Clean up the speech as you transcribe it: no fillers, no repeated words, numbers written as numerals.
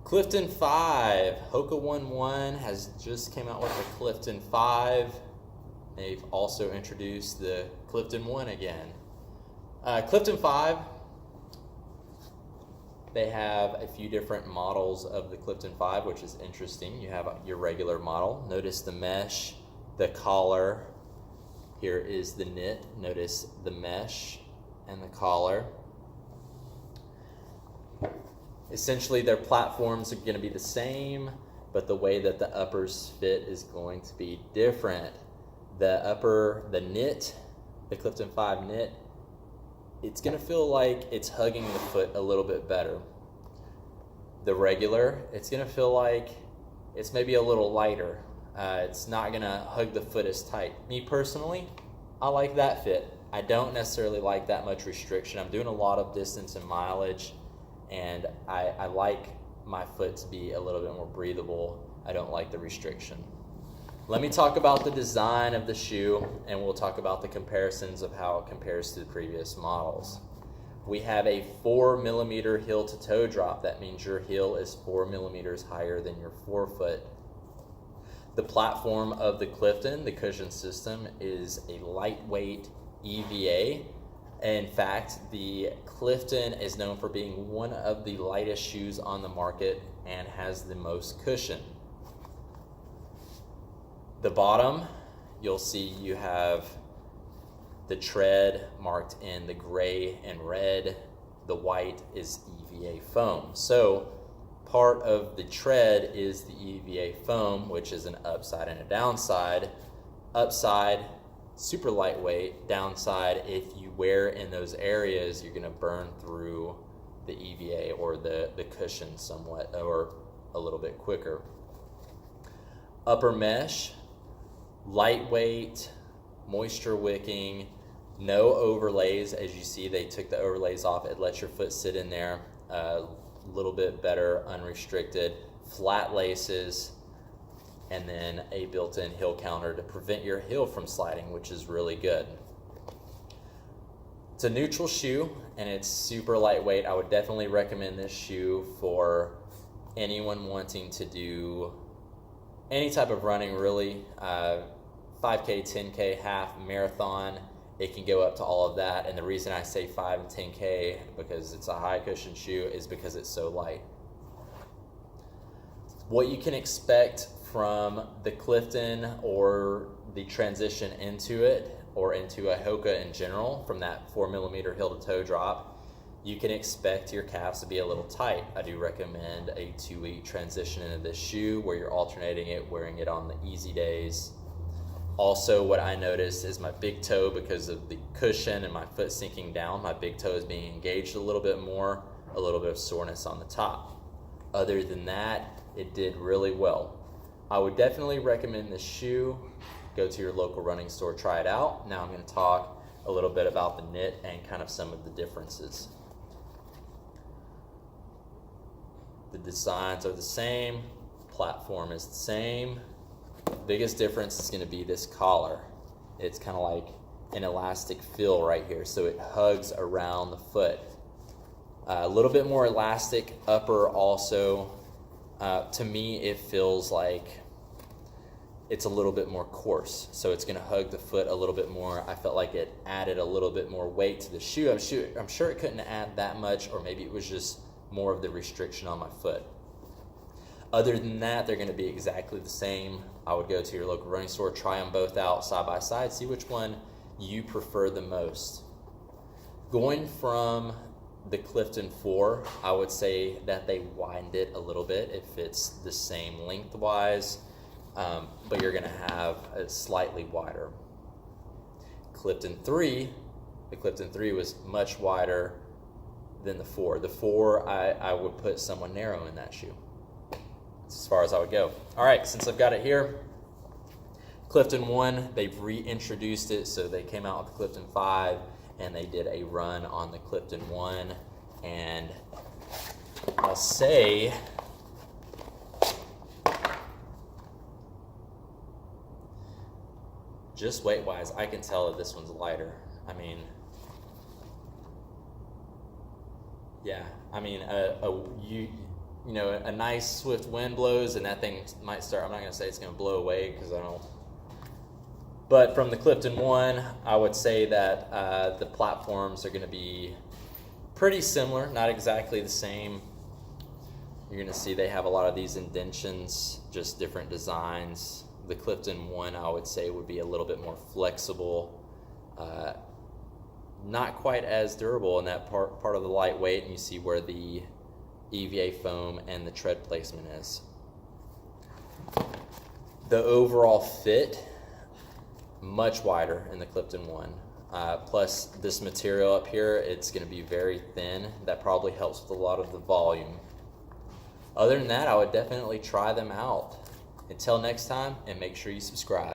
Clifton 5, Hoka One One has just came out with the Clifton 5. They've also introduced the Clifton 1 again. Clifton 5, they have a few different models of the Clifton 5, which is interesting. You have your regular model. Notice the mesh, the collar. Here is the knit. Notice the mesh and the collar. Essentially, their platforms are going to be the same, but the way that the uppers fit is going to be different. The knit, the Clifton 5 knit, it's going to feel like it's hugging the foot a little bit better. The regular, it's going to feel like it's maybe a little lighter. It's not going to hug the foot as tight. Me personally, I like that fit. I don't necessarily like that much restriction. I'm doing a lot of distance and mileage, and I like my foot to be a little bit more breathable. I don't like the restriction. Let me talk about the design of the shoe, and we'll talk about the comparisons of how it compares to the previous models. We have a 4mm heel to toe drop. That means your heel is 4mm higher than your forefoot. The platform of the Clifton, the cushion system, is a lightweight EVA. In fact, the Clifton is known for being one of the lightest shoes on the market and has the most cushion. The bottom, you'll see you have the tread marked in the gray and red. The white is EVA foam. So part of the tread is the EVA foam, which is an upside and a downside. Upside, super lightweight. Downside, if you wear in those areas, you're gonna burn through the EVA or the cushion somewhat, or a little bit quicker. Upper mesh, lightweight, moisture wicking, no overlays. As you see, they took the overlays off. It lets your foot sit in there a little bit better, unrestricted. Flat laces, and then a built-in heel counter to prevent your heel from sliding, which is really good. It's a neutral shoe, and it's super lightweight. I would definitely recommend this shoe for anyone wanting to do any type of running, really. 5K, 10K, half, marathon, it can go up to all of that. And the reason I say 5 and 10K, because it's a high cushion shoe, is because it's so light. What you can expect from the Clifton, or the transition into it, or into a Hoka in general, from that 4mm heel to toe drop, you can expect your calves to be a little tight. I do recommend a 2-week transition into this shoe where you're alternating it, wearing it on the easy days. Also, what I noticed is my big toe, because of the cushion and my foot sinking down, my big toe is being engaged a little bit more, a little bit of soreness on the top. Other than that, it did really well. I would definitely recommend this shoe. Go to your local running store, try it out. Now I'm going to talk a little bit about the knit and kind of some of the differences. The designs are the same, platform is the same. Biggest difference is going to be this collar. It's kind of like an elastic feel right here, so it hugs around the foot. A little bit more elastic upper also. To me, it feels like it's a little bit more coarse, so it's going to hug the foot a little bit more. I felt like it added a little bit more weight to the shoe. I'm sure it couldn't add that much, or maybe it was just more of the restriction on my foot. Other than that, they're going to be exactly the same. I would go to your local running store, try them both out side by side, see which one you prefer the most. Going from the Clifton 4, I would say that they widened it a little bit if it's the same lengthwise, but you're going to have a slightly wider. Clifton 3, the Clifton 3 was much wider than the 4. The 4, I would put someone narrow in that shoe. That's as far as I would go. All right, since I've got it here, Clifton 1, they've reintroduced it, so they came out with the Clifton 5, and they did a run on the Clifton 1, and I'll say just weight-wise, I can tell that this one's lighter. I mean, yeah, I mean, you know, a nice swift wind blows and that thing might start, I'm not going to say it's going to blow away because I don't. But from the Clifton One, I would say that the platforms are going to be pretty similar, not exactly the same. You're going to see they have a lot of these indentions, just different designs. The Clifton One, I would say, would be a little bit more flexible, not quite as durable in that part of the lightweight, and you see where the EVA foam and the tread placement is. The overall fit, much wider in the Clifton One. Plus this material up here, it's going to be very thin. That probably helps with a lot of the volume. Other than that, I would definitely try them out. Until next time, and make sure you subscribe.